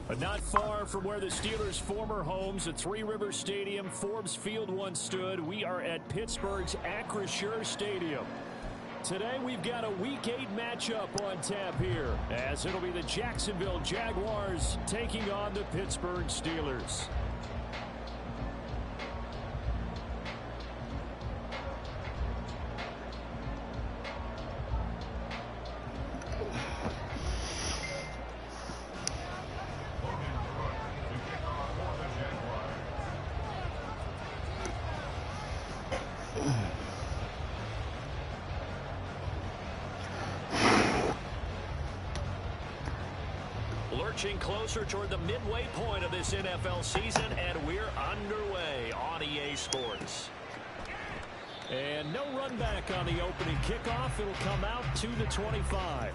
But not far from where the Steelers' former homes at Three Rivers Stadium, Forbes Field once stood, we are at Pittsburgh's Acrisure Stadium. Today we've got a Week 8 matchup on tap here, as it'll be the Jacksonville Jaguars taking on the Pittsburgh Steelers. Lurching closer toward the midway point of this NFL season, and we're underway on EA Sports. And no run back on the opening kickoff. It'll come out to the 25.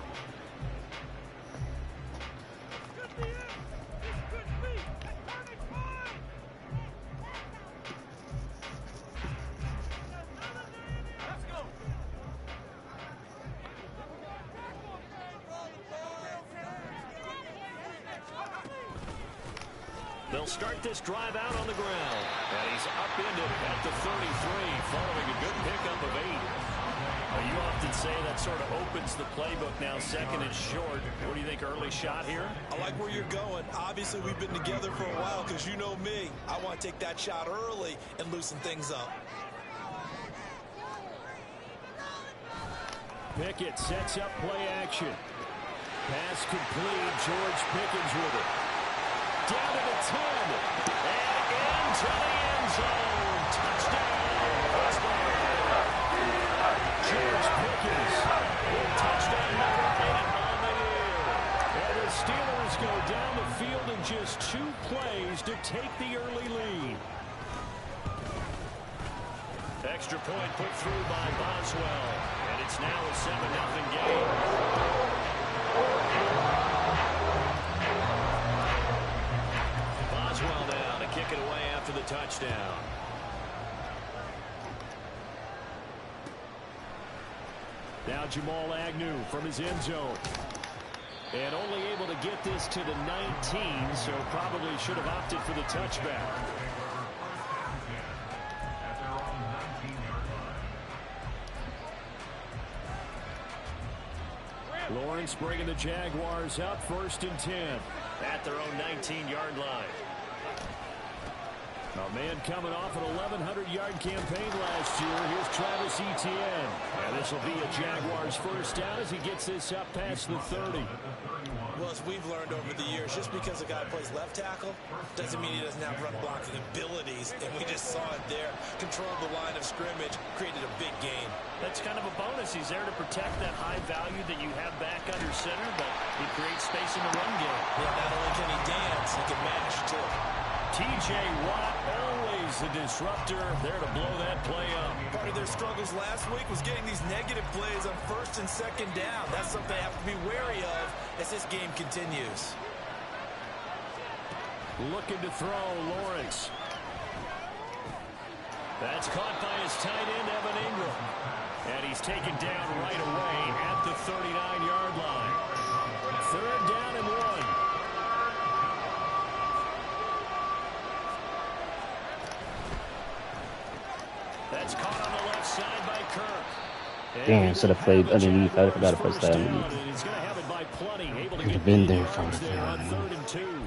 They'll start this drive out on the ground. And he's upended at the 33, following a good pickup of 8. Now, you often say that sort of opens the playbook now, second and short. What do you think, early shot here? I like where you're going. Obviously, we've been together for a while because you know me. I want to take that shot early and loosen things up. Pickett sets up play action. Pass complete. George Pickens with it. Down to the 10, and into the end zone. Touchdown, Pittsburgh. George Pickens with touchdown number 8 on the year. And the Steelers go down the field in just 2 plays to take the early lead. Extra point put through by Boswell, and it's now a 7-0 game. Boswell now to kick it away after the touchdown. Now Jamal Agnew from his end zone. And only able to get this to the 19, so probably should have opted for the touchback. Lawrence bringing the Jaguars up, 1st and 10 at their own 19-yard line. A man coming off an 1,100-yard campaign last year. Here's Travis Etienne. And this will be a Jaguars first down as he gets this up past the 30. Well, as we've learned over the years, just because a guy plays left tackle doesn't mean he doesn't have run blocking abilities. And we just saw it there. Controlled the line of scrimmage, created a big gain. That's kind of a bonus. He's there to protect that high value that you have back under center, but he creates space in the run game. Yeah, not only can he dance, he can mash too. T.J. Watt, always a disruptor, there to blow that play up. Part of their struggles last week was getting these negative plays on 1st and 2nd down. That's something they have to be wary of as this game continues. Looking to throw, Lawrence. That's caught by his tight end, Evan Ingram. And he's taken down right away at the 39-yard line. 3rd down and 1. That's caught on the left side by Kirk. Damn, should have played underneath. I forgot to press that underneath. He's going to have it by plenty. Able to Could get have been there the from the there on 3rd and 2.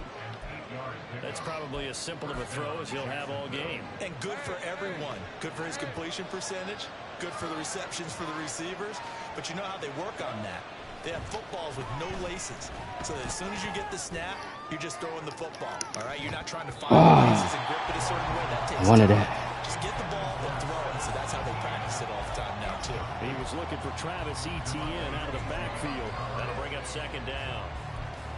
That's probably as simple of a throw as he'll have all game. And good for everyone. Good for his completion percentage. Good for the receptions for the receivers. But you know how they work on that. They have footballs with no laces. So that as soon as you get the snap, you're just throwing the football. All right? You're not trying to find the laces and grip it a certain way. That takes One of time. that. Just get the ball and throw it. So that's how they practice it all the time now, too. He was looking for Travis Etienne out of the backfield. That'll bring up 2nd down.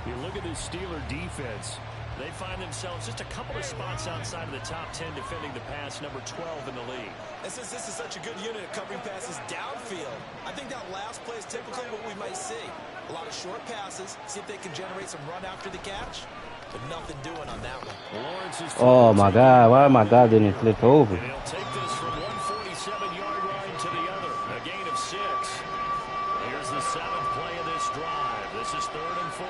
You look at this Steeler defense. They find themselves just a couple of spots outside of the top 10 defending the pass, number 12 in the league. And since this is such a good unit at covering passes downfield, I think that last play is typically what we might see. A lot of short passes, see if they can generate some run after the catch, but nothing doing on that one. Oh my God, why my God didn't flip over? And he'll take this from 147-yard line to the other, a gain of 6. Here's the 7th play of this drive. This is 3rd and 4.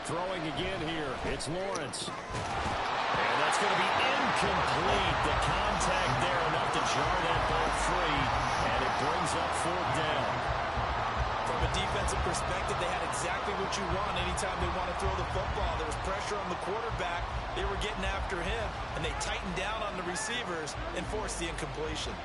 Throwing again here. It's Lawrence. And that's going to be incomplete. The contact there enough to jar that ball free. And it brings up 4th down. From a defensive perspective, they had exactly what you want anytime they want to throw the football. There was pressure on the quarterback. They were getting after him, and they tightened down on the receivers and forced the incompletion.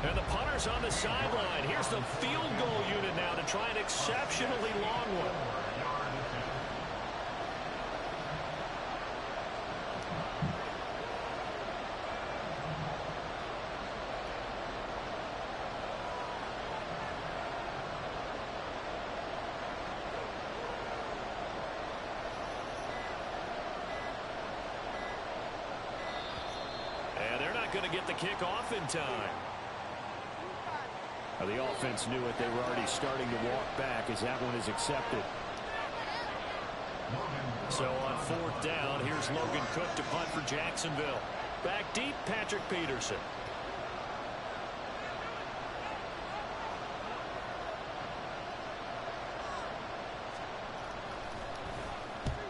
And the punter's on the sideline. Here's the field goal unit now to try an exceptionally long one. And they're not going to get the kick off in time. The offense knew it. They were already starting to walk back as that one is accepted. So on 4th down, here's Logan Cook to punt for Jacksonville. Back deep, Patrick Peterson.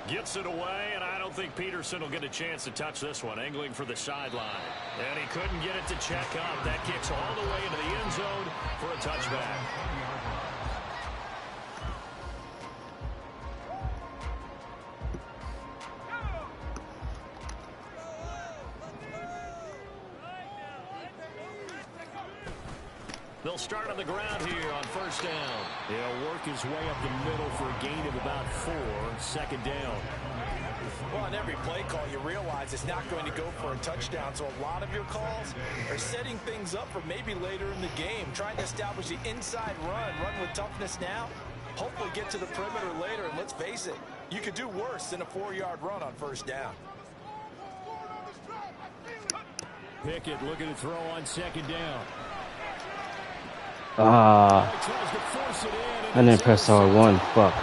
Gets it away, and I don't think Peterson will get a chance to touch this one. Angling for the sideline. And he couldn't get it to check up. That kicks all the way into the end zone for a touchback. They'll start on the ground here on 1st down. He'll work his way up the middle for a gain of about 4. 2nd down. Well, on every play call, you realize it's not going to go for a touchdown. So a lot of your calls are setting things up for maybe later in the game, trying to establish the inside run with toughness now, hopefully get to the perimeter later. And let's face it, you could do worse than a 4-yard run on 1st down. Pickett looking to throw on 2nd down. I didn't press R1. Fuck.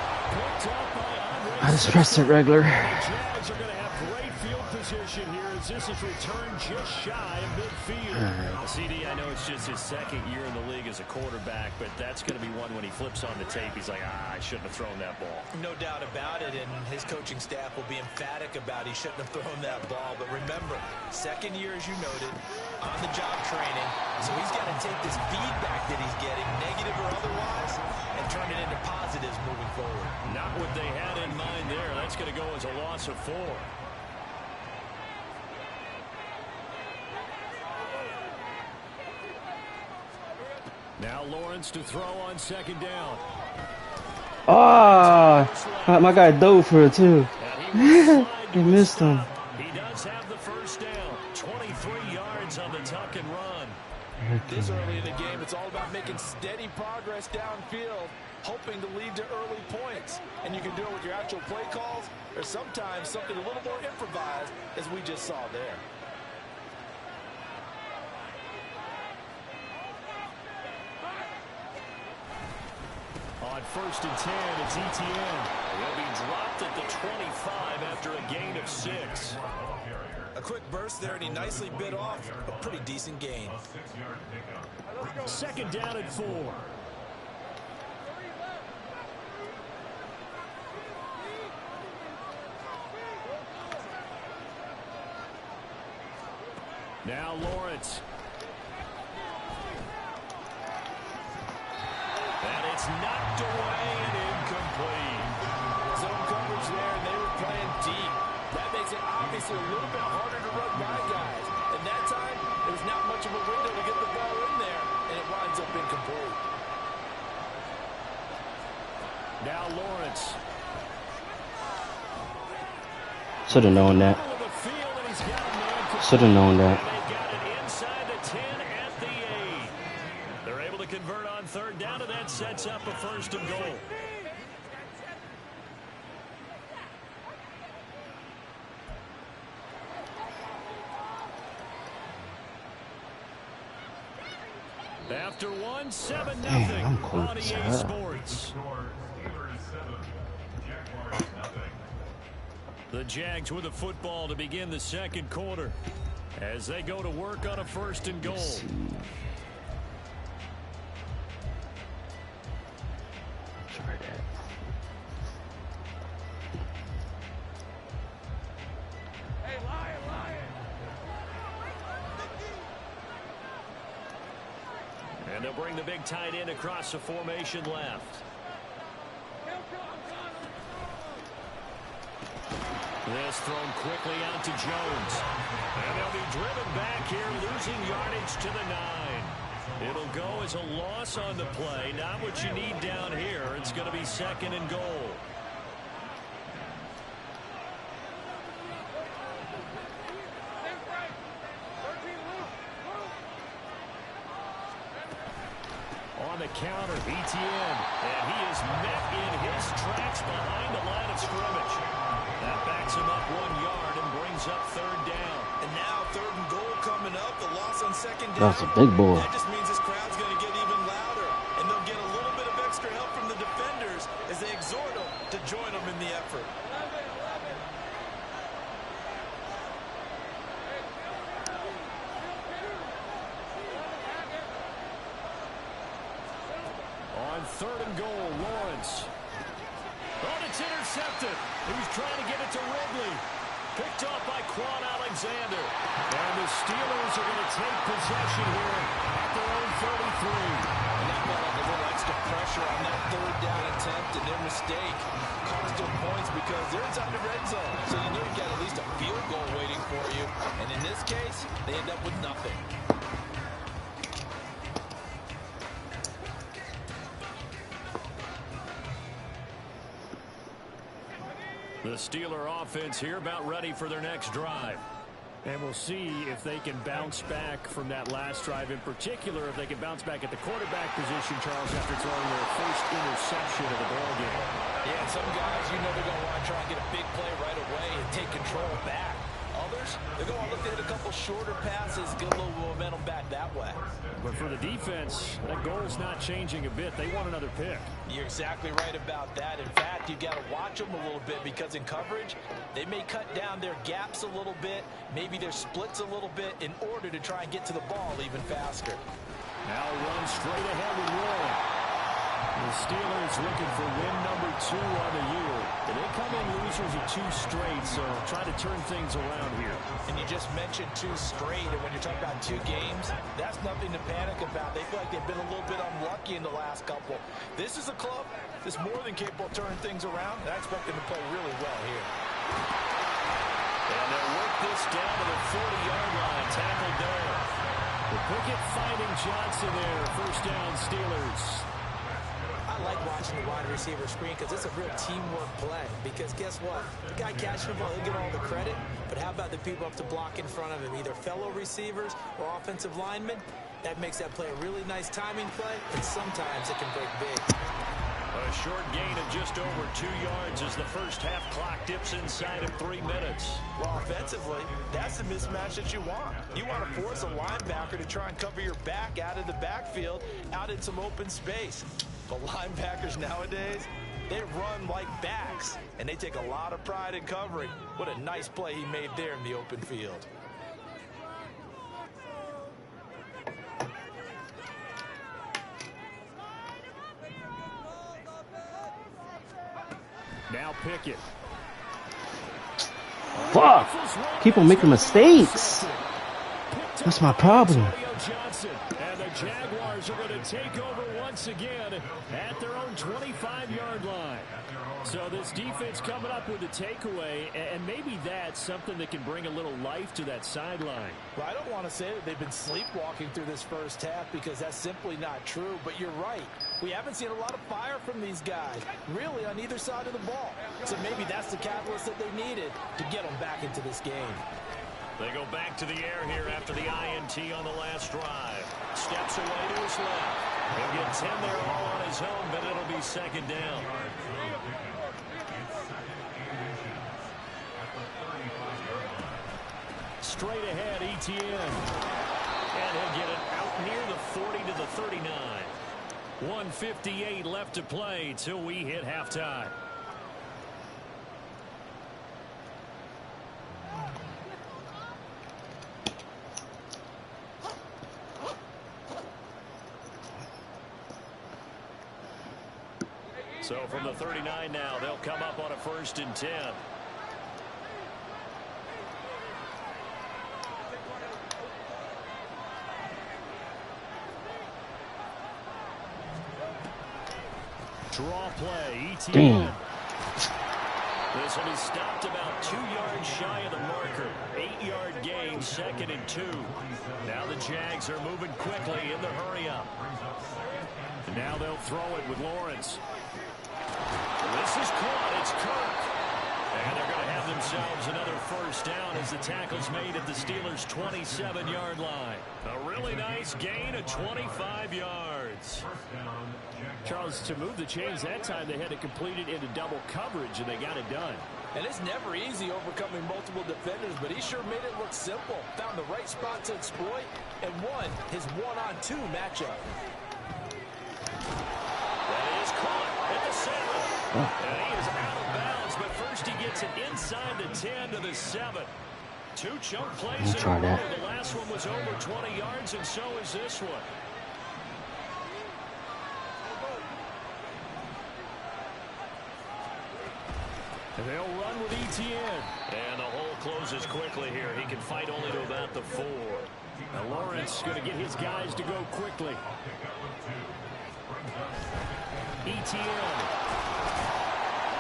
I just pressed it regular. Jags are going to have great field position here as this is returned just shy of midfield. CD, I know it's just his 2nd year in the league as a quarterback, but that's going to be one when he flips on the tape. He's like, I shouldn't have thrown that ball. No doubt about it, and his coaching staff will be emphatic about he shouldn't have thrown that ball. But remember, 2nd year, as you noted, on-the-job training, so he's got to take this feedback that he's getting, negative or otherwise, and turn it into positives moving forward. Not what they had in mind there. That's going to go as a loss of 4. Now Lawrence to throw on 2nd down. Oh, my guy dove for it too. He missed him. He does have the 1st down. 23 yards on the tuck and run. This early in the game, it's all about making steady progress downfield, hoping to lead to early points. And you can do it with your actual play calls, or sometimes something a little more improvised, as we just saw there. On 1st and 10, it's ETN. He'll be dropped at the 25 after a gain of 6. A quick burst there, and he nicely bit off a pretty decent gain. 2nd down and 4. Now Lawrence. And it's knocked away and incomplete. Zone coverage there, and they were playing deep. That makes it obviously a little bit harder to run by guys. And that time, there was not much of a window to get the ball in there, and it winds up incomplete. Now Lawrence. Should have known that. Should have known that. They've got it inside the 10 at the 8. They're able to convert on 3rd down, and that sets up a 1st and goal. After 1-7-0 Damn, I'm cold on as EA hell. Sports. The Jags with the football to begin the 2nd quarter. As they go to work on a 1st and goal. Try that. And they'll bring the big tight end across the formation left. This thrown quickly out to Jones. And they'll be driven back here, losing yardage to the 9. It'll go as a loss on the play. Not what you need down here. It's going to be 2nd and goal. On the counter, Etienne. And he is met in his tracks behind the line of scrimmage. That backs him up 1 yard and brings up 3rd down. And now 3rd and goal coming up. The loss on 2nd down. That's a big boy. That just means this crowd's going to get even louder. And they'll get a little bit of extra help from the defenders as they exhort them to join them in the effort. On 3rd and goal, Lawrence. Oh, it's intercepted. He's trying to get it to Ridley. Picked off by Quan Alexander. And the Steelers are going to take possession here at their own 33. And that felt like a little extra pressure on that 3rd down attempt, and their mistake cost them points because they're inside the red zone. So you know you got at least a field goal waiting for you. And in this case, they end up with nothing. The Steeler offense here about ready for their next drive. And we'll see if they can bounce back from that last drive. In particular, if they can bounce back at the quarterback position, Charles, after throwing their first interception of the ball game. Yeah, some guys, you know they're going to want to try and get a big play right away and take control back. Others, they're going to look at a couple shorter passes, get a little momentum back that way. But for the defense, that goal's not changing a bit. They want another pick. You're exactly right about that. In fact, you've got to watch them a little bit because in coverage, they may cut down their gaps a little bit, maybe their splits a little bit in order to try and get to the ball even faster. Now run straight ahead with Warren. The Steelers looking for win number 2 on the year. And they come in losers of 2 straight, so try to turn things around here. And you just mentioned 2 straight, and when you're talking about 2 games, that's nothing to panic about. They feel like they've been a little bit unlucky in the last couple. This is a club that's more than capable of turning things around, and I expect them to play really well here. And they'll work this down to the 40-yard line. Tackled there. The Pickett finding Johnson there. 1st down, Steelers. I like watching the wide receiver screen because it's a real teamwork play. Because guess what? The guy catching the ball, he'll get all the credit. But how about the people up to block in front of him? Either fellow receivers or offensive linemen. That makes that play a really nice timing play. And sometimes it can break big. A short gain of just over 2 yards as the first half clock dips inside of 3 minutes. Well, offensively, that's the mismatch that you want. You want to force a linebacker to try and cover your back out of the backfield, out in some open space. But linebackers nowadays, they run like backs, and they take a lot of pride in covering. What a nice play he made there in the open field. Now Pickett. Fuck! Keep on making mistakes. That's my problem. And the Jaguars are going to take over once again at their own 25-yard line. So this defense coming up with a takeaway, and maybe that's something that can bring a little life to that sideline. Well, I don't want to say that they've been sleepwalking through this first half because that's simply not true, but you're right. We haven't seen a lot of fire from these guys, really, on either side of the ball. So maybe that's the catalyst that they needed to get them back into this game. They go back to the air here after the INT on the last drive. Steps away to his left. He'll get 10 there all on his own, but it'll be 2nd down. Straight ahead, Etienne. And he'll get it out near the 40 to the 39. 1:58 left to play till we hit halftime. So from the 39 now, they'll come up on a 1st and 10. Draw play, ETN. This will be stopped about 2 yards shy of the marker. 8-yard gain, 2nd and 2. Now the Jags are moving quickly in the hurry-up. And now they'll throw it with Lawrence. This is caught. It's Kirk. And they're going to have themselves another 1st down as the tackle's made at the Steelers' 27-yard line. A really nice gain of 25 yards. Charles, to move the chains that time, they had to complete it into double coverage, and they got it done. And it's never easy overcoming multiple defenders, but he sure made it look simple. Found the right spot to exploit and won his 1-on-2 matchup. That is caught at the 7. And he is out of bounds, but first he gets it inside the 10 to the 7. 2 chunk plays in a row. The last one was over 20 yards, and so is this one. And they'll run with ETN. And the hole closes quickly here. He can fight only to about the 4. Now Lawrence going to get his guys to go quickly. ETN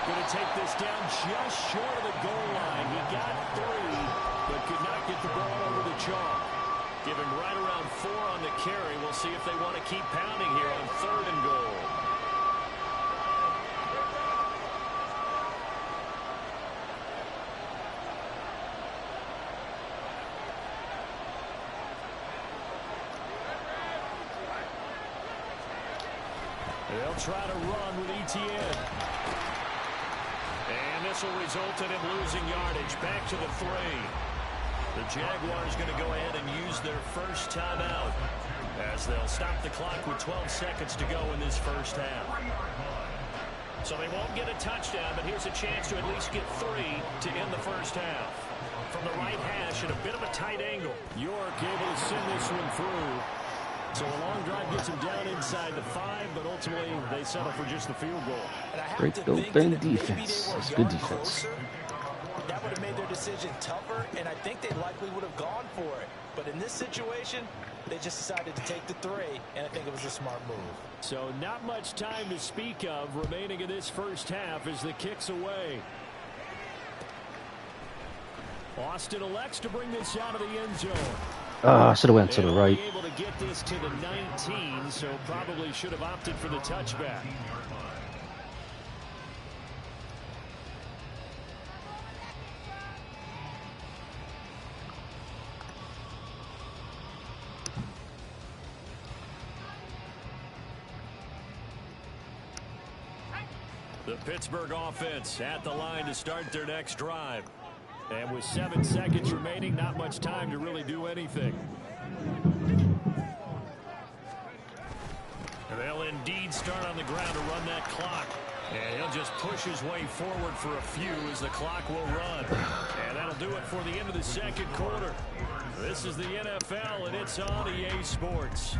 going to take this down just short of the goal line. He got 3, but could not get the ball over the chalk. Give him right around 4 on the carry. We'll see if they want to keep pounding here on 3rd and goal. They'll try to run with ETN. And this will result in him losing yardage. Back to the 3. The Jaguars going to go ahead and use their 1st timeout as they'll stop the clock with 12 seconds to go in this 1st half. So they won't get a touchdown, but here's a chance to at least get 3 to end the 1st half. From the right hash at a bit of a tight angle. York able to send this one through. So a long drive gets them down inside the 5, but ultimately they settle for just the field goal. Break open defense. That's good defense. That would have made their decision tougher, and I think they likely would have gone for it. But in this situation, they just decided to take the 3, and I think it was a smart move. So not much time to speak of remaining in this 1st half as the kick's away. Austin elects to bring this out of the end zone. I should have went to the right. Able to get this to the 19, so probably should have opted for the touchback. The Pittsburgh offense at the line to start their next drive. And with 7 seconds remaining, not much time to really do anything. They'll indeed start on the ground to run that clock. And he'll just push his way forward for a few as the clock will run. And that'll do it for the end of the 2nd quarter. This is the NFL, and it's on EA Sports.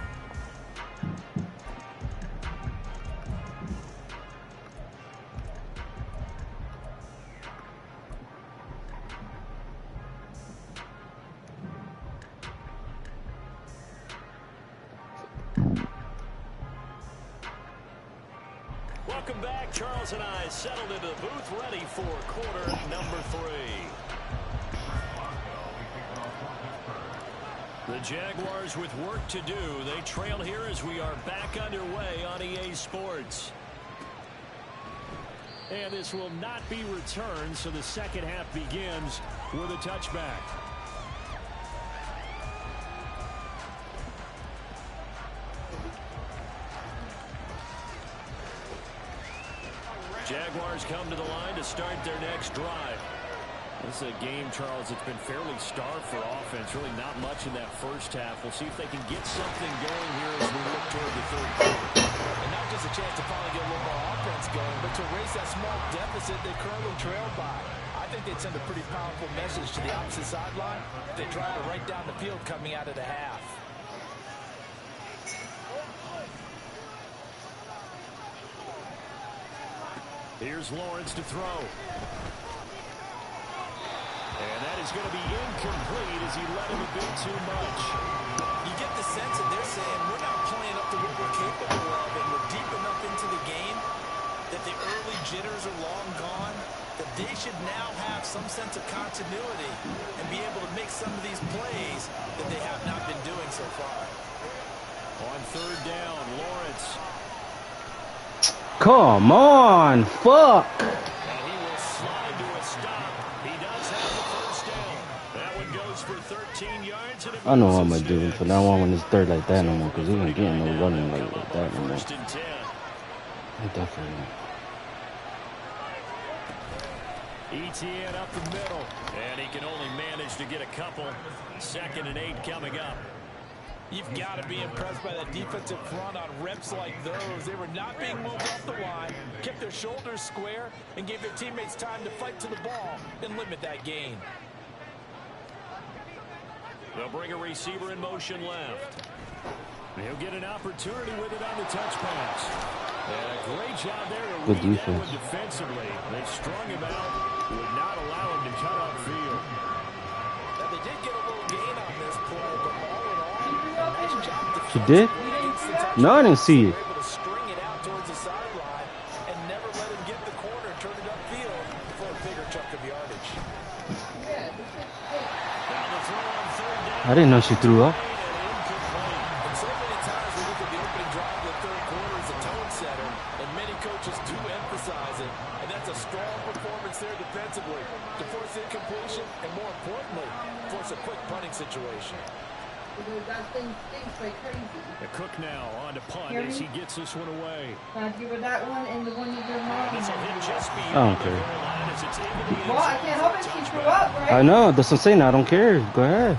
Welcome back. Charles and I settled into the booth, ready for quarter number 3. The Jaguars with work to do. They trail here as we are back underway on EA Sports. And this will not be returned, so the 2nd half begins with a touchback. Jaguars come to the line to start their next drive. This is a game, Charles, it's been fairly starved for offense. Really not much in that 1st half. We'll see if they can get something going here as we look toward the 3rd quarter. And not just a chance to finally get a little more offense going, but to erase that small deficit they currently trail by. I think they'd send a pretty powerful message to the opposite sideline if they drive it right down the field coming out of the half. Here's Lawrence to throw. And that is going to be incomplete as he let him a bit too much. You get the sense that they're saying we're not playing up to what we're capable of, and we're deep enough into the game that the early jitters are long gone, that they should now have some sense of continuity and be able to make some of these plays that they have not been doing so far. On third down, Lawrence. Come on, fuck. And he will slide to a stop. He does have the first down. That one goes for 13 yards. And I know what I'm going to do from now on when it's third like that no more, because we ain't getting no running like that no more. First and 10. Definitely. ETN up the middle. And he can only manage to get a couple. 2nd and 8 coming up. You've got to be impressed by that defensive front on reps like those. They were not being moved off the line, kept their shoulders square, and gave their teammates time to fight to the ball and limit that gain. They'll bring a receiver in motion left. He'll get an opportunity with it on the touch pass. And a great job there to good read defense. that one defensively. They strung him out, would not allow him to cut upfield. Now, they did get a little gain on this play, but all in all, nice job She did? No, I didn't see it. able to string it out towards the sideline and never let him get the corner and turn it upfield for a bigger chunk of yardage. Now the throw on third down. I didn't know she threw up. And so many times we look at the opening drive of the third quarter as a tone setter, and many coaches do emphasize it, and that's a strong performance there defensively to force incompletion and, more importantly, force a quick punting situation. That thing stinks like crazy. The Cook now on to punt as he gets this one away. I'd give her that one and the one you give mom. This will hit just I beyond don't the care. goal line as it's into the end Well, I zone can't for help a it. She threw touchback. up, right? I know. That's what I'm saying. I don't care. Go ahead.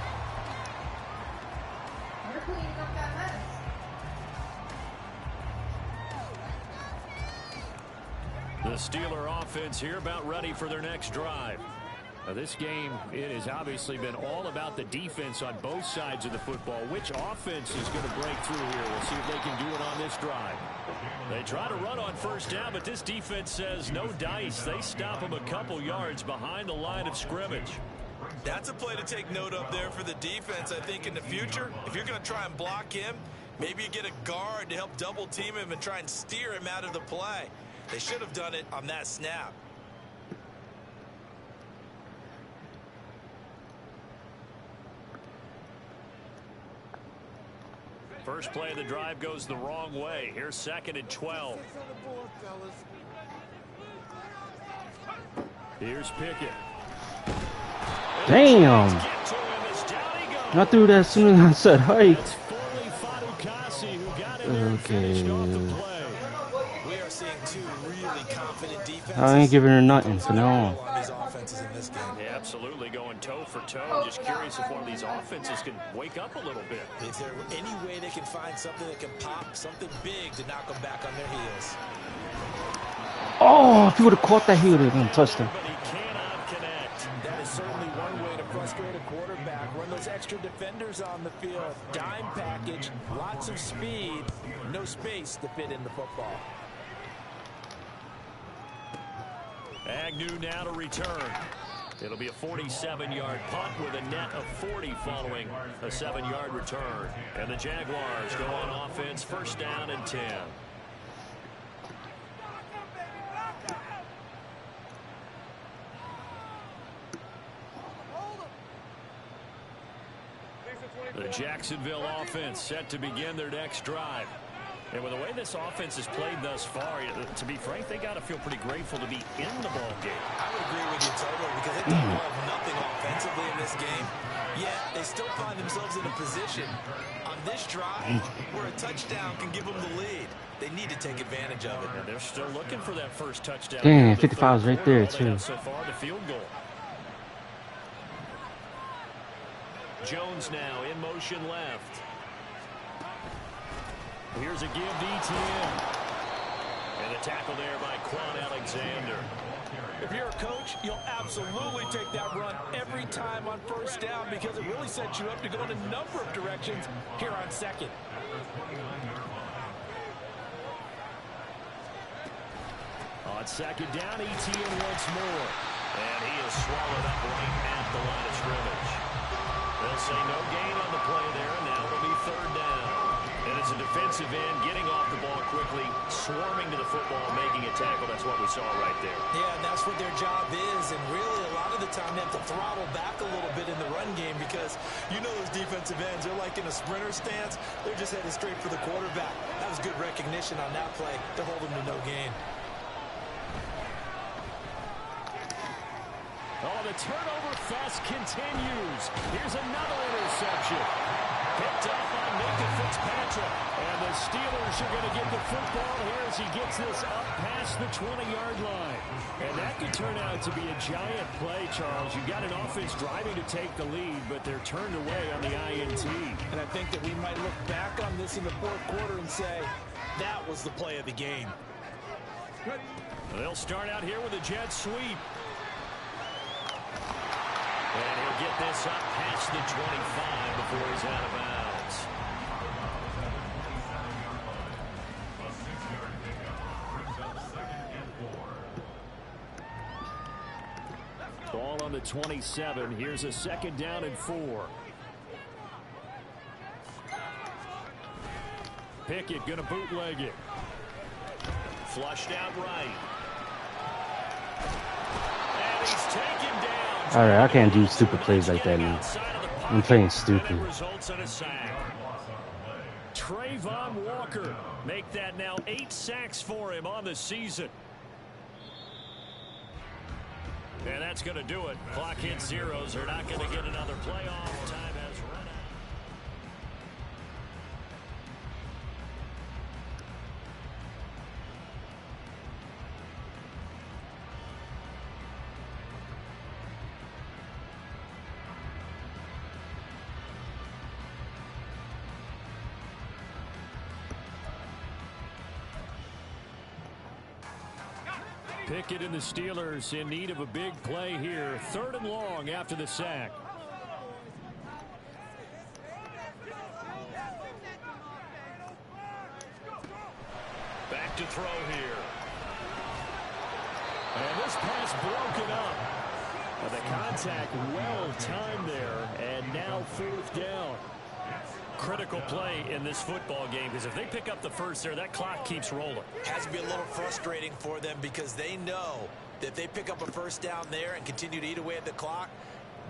We're cleaning up that mess. The Steeler offense here about ready for their next drive. Now this game, it has obviously been all about the defense on both sides of the football. Which offense is going to break through here? We'll see if they can do it on this drive. They try to run on first down, but this defense says no dice. They stop them a couple yards behind the line of scrimmage. That's a play to take note of there for the defense, I think, in the future. If you're going to try and block him, maybe you get a guard to help double team him and try and steer him out of the play. They should have done it on that snap. First play of the drive goes the wrong way. Here's 2nd and 12. Here's Pickett. Damn. Get to him as down he goes. I threw that as soon as I said hike. It's Foley Fadukasi who got in there and finished off the play. We are seeing two really confident defenses. I ain't giving her nothing from now on. On these offenses in this game. Yeah, absolutely going toe for toe. Just curious if one of these offenses can wake up a little bit. Is there any way they can find something that can pop, something big to knock them back on their heels? Oh, if he would have caught that, he would have touched him. But he cannot connect. That is certainly one way to frustrate a quarterback. Run those extra defenders on the field. Dime package, lots of speed, no space to fit in the football. Agnew now to return. It'll be a 47-yard punt with a net of 40 following a 7-yard return. And the Jaguars go on offense, first down and 10. The Jacksonville offense set to begin their next drive. And with the way this offense has played thus far, to be frank, they got to feel pretty grateful to be in the ball game. I would agree with you totally because they've done all of nothing offensively in this game. Yet they still find themselves in a position on this drive where a touchdown can give them the lead. They need to take advantage of it. And they're still looking for that first touchdown. Damn, 55 is right there, All they too. have so far, the field goal. Jones now in motion left. Here's a give to ETN. And a tackle there by Quan Alexander. If you're a coach, you'll absolutely take that run every time on first down because it really sets you up to go in a number of directions here on second. On On second down, ETN once more. And he is swallowed up right at the line of scrimmage. They'll say no gain on the play there, and now it'll be third down. And it's a defensive end getting off the ball quickly, swarming to the football, making a tackle. That's what we saw right there. Yeah, and that's what their job is. And really, a lot of the time, they have to throttle back a little bit in the run game because you know those defensive ends, they're like in a sprinter stance. They're just headed straight for the quarterback. That was good recognition on that play to hold them to no gain. Oh, the turnover fest continues. Here's another interception. Picked up by Nathan Fitzpatrick. And the Steelers are going to get the football here as he gets this up past the 20-yard line. And that could turn out to be a giant play, Charles. You've got an offense driving to take the lead, but they're turned away on the INT. And I think that we might look back on this in the fourth quarter and say, that was the play of the game. They'll start out here with a jet sweep. And he'll get this up past the 25 before he's out of bounds. Ball on the 27. Here's a second down and 4. Pickett going to bootleg it. Flushed out right. And he's taken down. All right, I can't do stupid plays like that, man. I'm playing stupid. Trayvon Walker make that now 8 sacks for him on the season. And that's going to do it. Clock hits zeros. They're not going to get another playoff. Time has run out. Pickett and the Steelers in need of a big play here. 3rd and long after the sack. Back to throw here. And this pass broken up. The contact well timed there. And now 4th down. Critical play in this football game because if they pick up the first there, that clock keeps rolling. Has to be a little frustrating for them because they know that if they pick up a first down there and continue to eat away at the clock,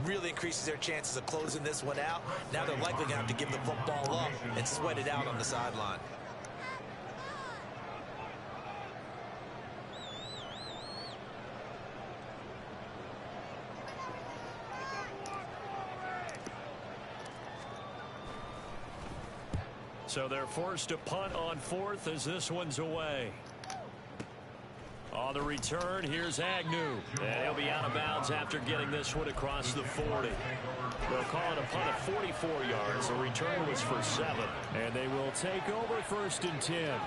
really increases their chances of closing this one out. Now they're likely going to have to give the football up and sweat it out on the sideline. So they're forced to punt on 4th as this one's away. On the return, here's Agnew. And he'll be out of bounds after getting this one across the 40. They'll call it a punt of 44 yards. The return was for 7. And they will take over 1st and 10.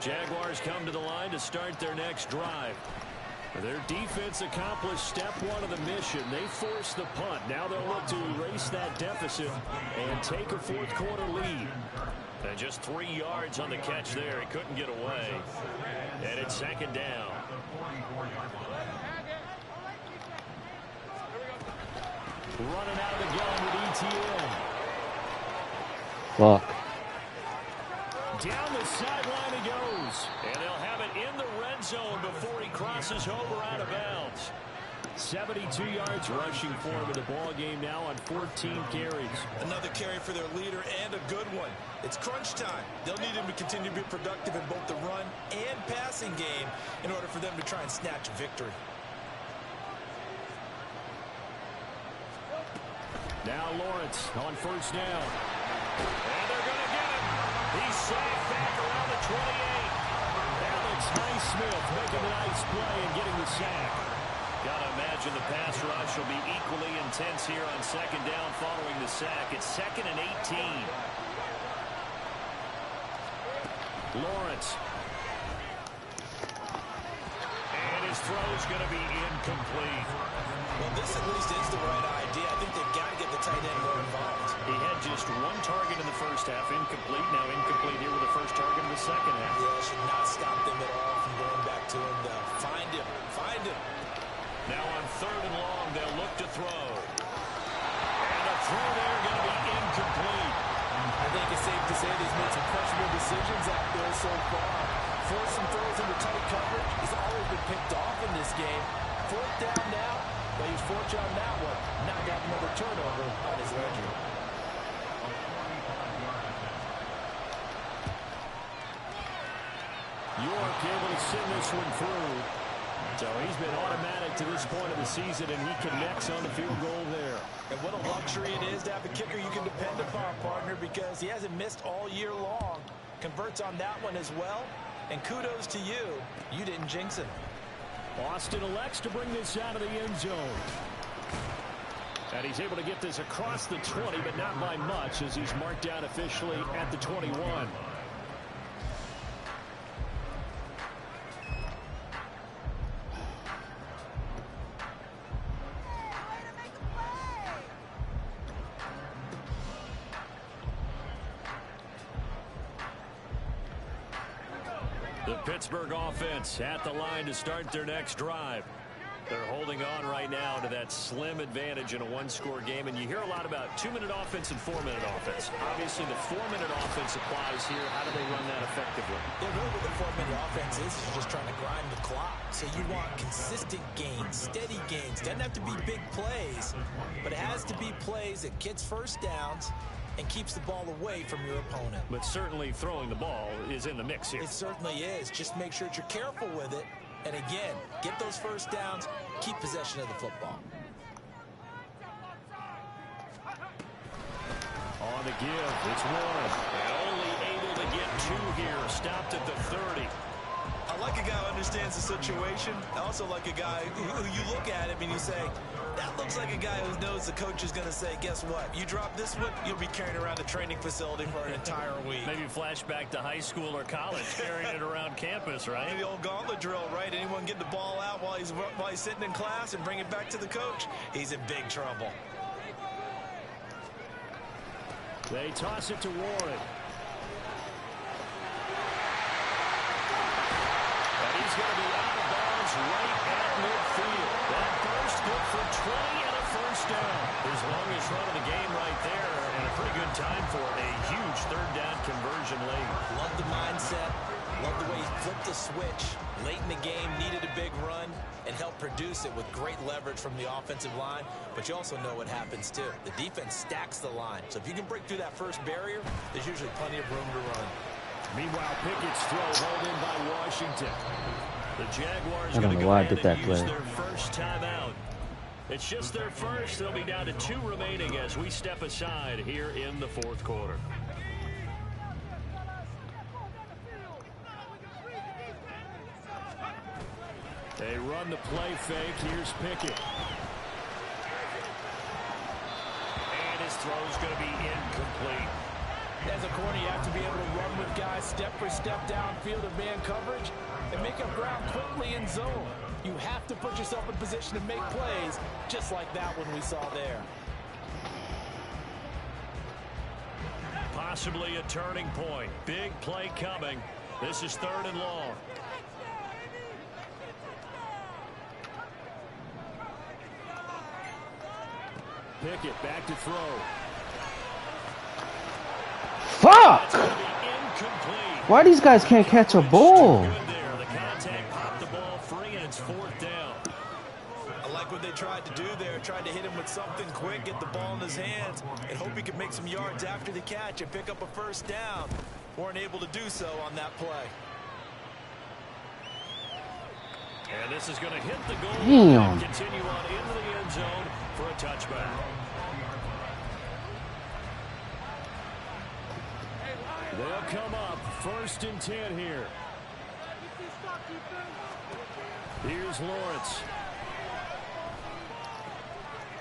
Jaguars come to the line to start their next drive. Their defense accomplished step 1 of the mission. They forced the punt. Now they'll look to erase that deficit and take a 4th quarter lead. And just 3 yards on the catch there. He couldn't get away. And it's 2nd down. Running out of the gun with ETN. Fuck. Down the sideline he goes. And they'll have it in the red zone before he crosses over out of bounds. 72 yards rushing for him in the ball game now on 14 carries. Another carry for their leader and a good one. It's crunch time. They'll need him to continue to be productive in both the run and passing game in order for them to try and snatch a victory. Now Lawrence on 1st down. And they're going to get him. He's sacked back around the 28. Alex Highsmith making a nice play and getting the sack. Got to imagine the pass rush will be equally intense here on 2nd down following the sack. It's 2nd and 18. Lawrence. And his throw's going to be incomplete. Well, this at least is the right idea. I think they've got to get the tight end more involved. He had just just one target in the first half, incomplete. Now incomplete here with the first target in the second half. Yeah, should not stop them at all from going back to him. Find him. Find him. Now on 3rd and long, they'll look to throw. And a throw there going to be incomplete. I think it's safe to say that he's made some questionable decisions out there so far. Forcing throws into tight coverage. He's always been picked off in this game. 4th down now, but he's fortunate on that one. Not to have another turnover on his ledger. York able to send this one through. So he's been automatic to this point of the season, and he connects on the field goal there. And what a luxury it is to have a kicker you can depend upon, partner, because he hasn't missed all year long. Converts on that one as well. And kudos to you. You didn't jinx him. Austin elects to bring this out of the end zone. And he's able to get this across the 20, but not by much, as he's marked down officially at the 21. The Pittsburgh offense at the line to start their next drive. They're holding on right now to that slim advantage in a one-score game, and you hear a lot about 2-minute offense and 4-minute offense. Obviously, the 4-minute offense applies here. How do they run that effectively? Yeah, really what the 4-minute offense is just trying to grind the clock. So you want consistent gains, steady gains. Doesn't have to be big plays, but it has to be plays that gets first downs and keeps the ball away from your opponent. But certainly throwing the ball is in the mix here. It certainly is. Just make sure that you're careful with it. And again, get those first downs, keep possession of the football. On the give, it's one. And only able to get 2 here. Stopped at the 30. I like a guy who understands the situation. I also like a guy who you look at him and you say, that looks like a guy who knows the coach is going to say, guess what? You drop this one, you'll be carrying around a training facility for an entire week. Maybe flashback to high school or college, carrying it around campus, right? Maybe the old gauntlet drill, right? Anyone get the ball out while he's sitting in class and bring it back to the coach? He's in big trouble. They toss it to Warren. He's going to be out of bounds right at midfield. That burst good for 20 and a first down. His longest run of the game right there, and a pretty good time for it. A huge 3rd down conversion late. Love the mindset. Love the way he flipped the switch. Late in the game, needed a big run and helped produce it with great leverage from the offensive line. But you also know what happens, too. The defense stacks the line. So if you can break through that first barrier, there's usually plenty of room to run. Meanwhile, Pickett's throw held in by Washington. The Jaguars I don't know why I did that play. Their first timeout. It's just their first. They'll be down to 2 remaining as we step aside here in the 4th quarter. They run the play fake. Here's Pickett. And his throw's going to be incomplete. As a corner, you have to be able to run with guys step for step downfield of man coverage and make up ground quickly in zone. You have to put yourself in position to make plays, just like that one we saw there. Possibly a turning point. Big play coming. This is 3rd and long. Pickett back to throw. Fuck! Why these guys can't catch a ball? The contact popped the ball free, and it's 4th down. I like what they tried to do there. Tried to hit him with something quick, get the ball in his hands, and hope he could make some yards after the catch and pick up a first down. Weren't able to do so on that play. And this is going to hit the goal Damn. and continue on into the end zone for a touchback. They'll come up 1st and 10 here. Here's Lawrence.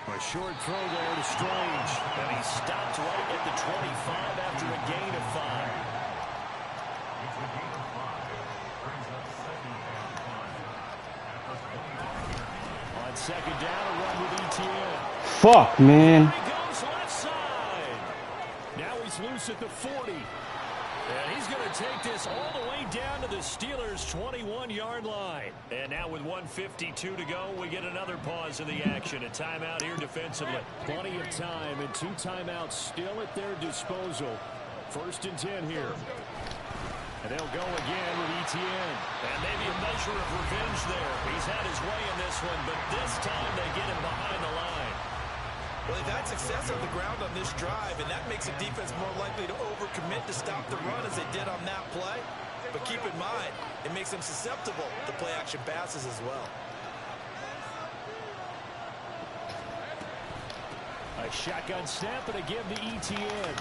A short throw there to Strange. And he stopped right at the 25 after a gain of 5. On 2nd down, a run with ETN. Fuck, man. He goes left side. he's loose at the 40. And he's going to take this all the way down to the Steelers' 21-yard line. And now with 1:52 to go, we get another pause in the action. A timeout here defensively. Plenty of time and 2 timeouts still at their disposal. 1st and 10 here. And they'll go again with ETN. And maybe a measure of revenge there. He's had his way in this one, but this time they get him behind the line. Well, they've had success on the ground on this drive, and that makes a defense more likely to overcommit to stop the run as they did on that play. But keep in mind, it makes them susceptible to play-action passes as well. A shotgun snap and a give to ETN.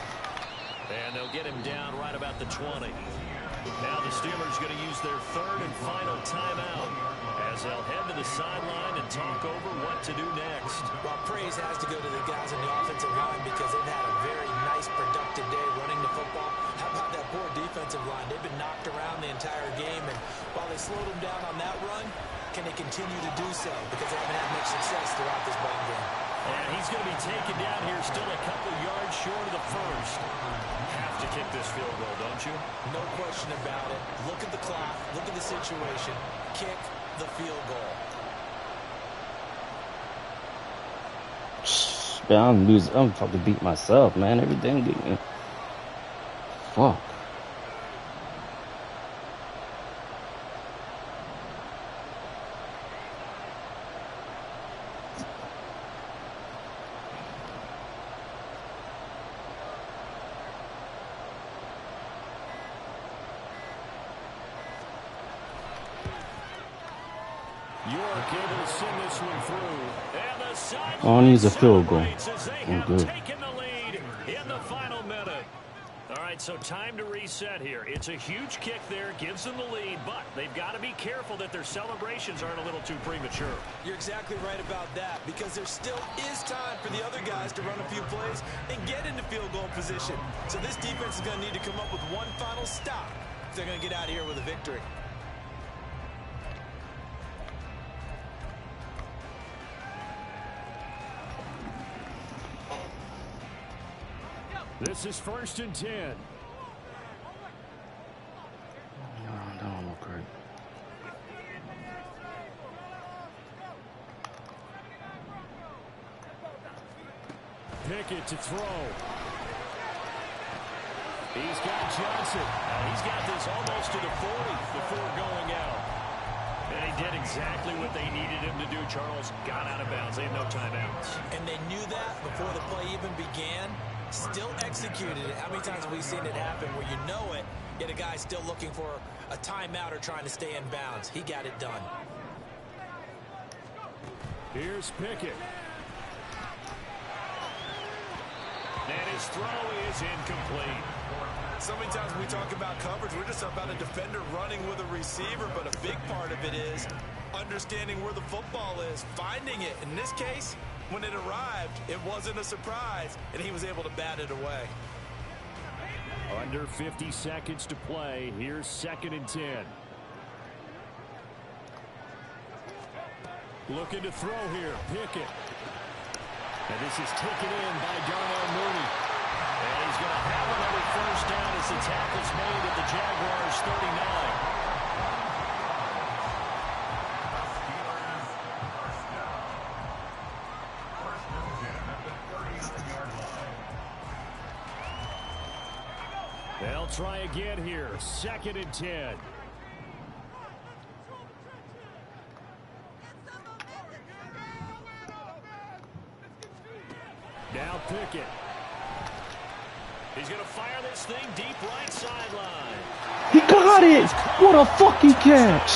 And they'll get him down right about the 20. Now the Steelers going to use their 3rd and final timeout as they'll head to the sideline and talk over what to do next. Well, praise has to go to the guys on the offensive line because they've had a very nice, productive day running the football. How about that poor defensive line? They've been knocked around the entire game, and while they slowed them down on that run, can they continue to do so? Because they haven't had much success throughout this ball game. And he's going to be taken down here still a couple yards short of the first. Have to kick this field goal, don't you? No question about it. Look at the clock. Look at the situation. Kick the field goal. Man, I'm about to beat myself, man. Everything beat me. Fuck. York able to send this one through. And the sideline All I need is a field goal. I'm good. Taking the lead in the final minute. All right, so time to reset here. It's a huge kick there, gives them the lead, but they've got to be careful that their celebrations aren't a little too premature. You're exactly right about that because there still is time for the other guys to run a few plays and get into field goal position. So this defense is going to need to come up with one final stop if they're going to get out of here with a victory. This is 1st and 10. No, that don't look great. Pickett to throw. He's got Johnson. He's got this almost to the 40 before going out. And he did exactly what they needed him to do, Charles. Got out of bounds. They had no timeouts. And they knew that before the play even began. Still executed it. How many times have we seen it happen where you know it, yet a guy's still looking for a timeout or trying to stay in bounds? He got it done. Here's Pickett. And his throw is incomplete. So many times when we talk about coverage, we're just about a defender running with a receiver, but a big part of it is understanding where the football is, finding it. In this case, when it arrived, it wasn't a surprise, and he was able to bat it away. Under 50 seconds to play. Here's 2nd and 10. Looking to throw here. Pickett. And this is taken in by Darnell Mooney. And he's going to have another first down as the tackle's made at the Jaguars' 39. They'll try again here. 2nd and 10. Now Pickett. He's going to fire this thing deep right sideline. He got it! What a fucking catch!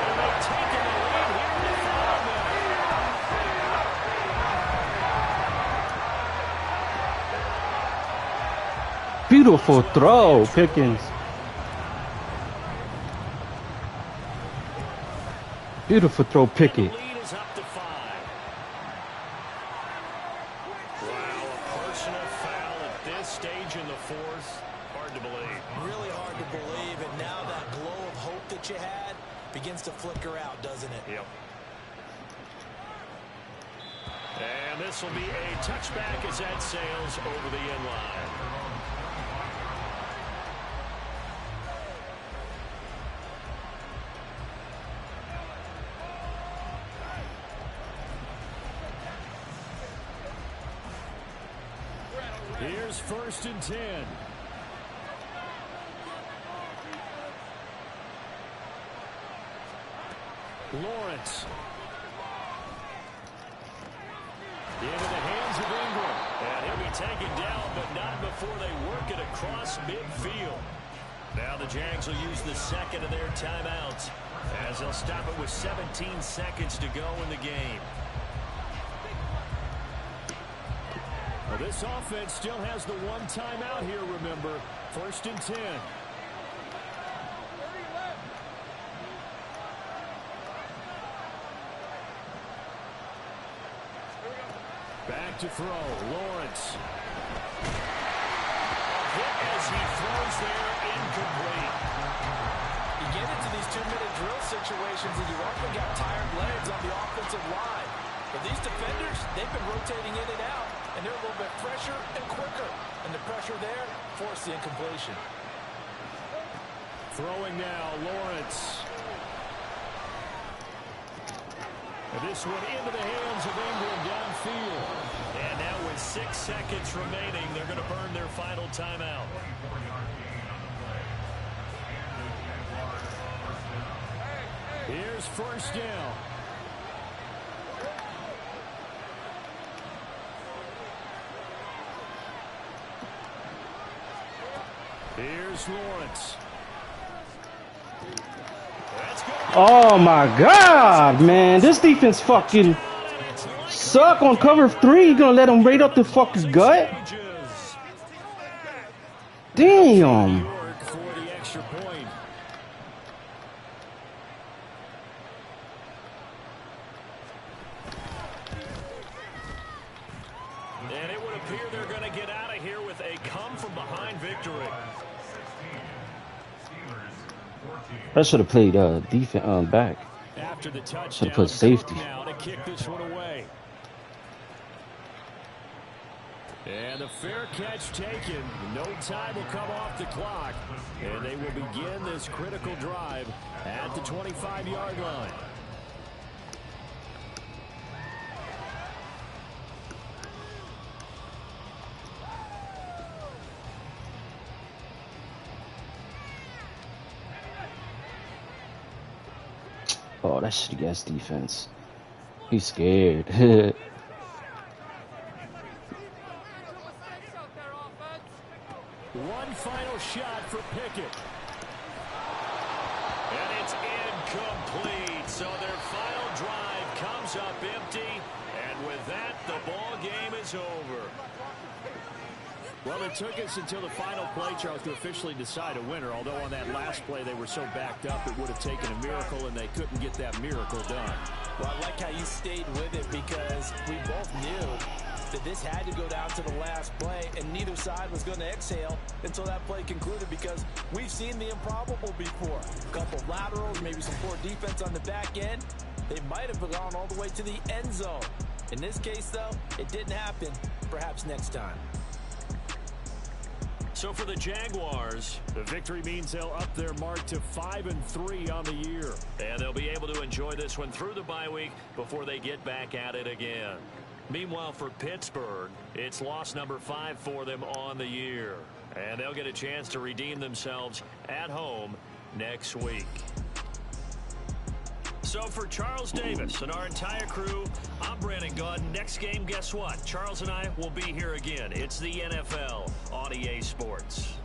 And they've taken the lead here in the final minute. Beautiful throw, Pickens. Beautiful throw, Pickett. The lead is up to 5. Wow, a personal foul at this stage in the 4th. Hard to believe. Really hard to believe, and now that glow of hope that you had begins to flicker out, doesn't it? Yep. And this will be a touchback as that sails over the end line. Here's 1st and 10. Lawrence. Into the hands of Ingram. And he'll be taken down, but not before they work it across midfield. Now the Jags will use the second of their timeouts, as they'll stop it with 17 seconds to go in the game. Well, this offense still has the one timeout here, remember. 1st and 10. Back to throw. Lawrence. A hit as he throws there, incomplete. You get into these 2-minute drill situations and you often got tired legs on the offensive line. But these defenders, they've been rotating in and out, and they're a little bit fresher and quicker. And the pressure there forced the incompletion. Throwing now, Lawrence. And this one into the hands of Ingram downfield. And now with 6 seconds remaining, they're going to burn their final timeout. Here's 1st down. Here's Lawrence. Oh my God, man. This defense fucking suck on cover 3. You gonna let them raid up the fucking gut? Damn. And it would appear they're going to get out of here with a come-from-behind victory. I should have played defense back. After the touchdown, should have put safety. Now to kick this one away. And a fair catch taken. No time will come off the clock. And they will begin this critical drive at the 25-yard line. Oh, that shitty ass defense. He's scared. One final shot for Pickett. And it's incomplete. So their final drive comes up empty. And with that, the ball game is over. Well, it took us until the final play, Charles, to officially decide a winner. Although on that last play they were so backed up it would have taken a miracle, and they couldn't get that miracle done. Well, I like how you stayed with it, because we both knew that this had to go down to the last play, and neither side was going to exhale until that play concluded, because we've seen the improbable before. A couple of laterals, maybe some poor defense on the back end. They might have gone all the way to the end zone. In this case, though, it didn't happen. Perhaps next time. So for the Jaguars, the victory means they'll up their mark to 5-3 on the year. And they'll be able to enjoy this one through the bye week before they get back at it again. Meanwhile, for Pittsburgh, it's loss number 5 for them on the year. And they'll get a chance to redeem themselves at home next week. So for Charles Davis and our entire crew, I'm Brandon Gunn. Next game, guess what? Charles and I will be here again. It's the NFL on EA Sports.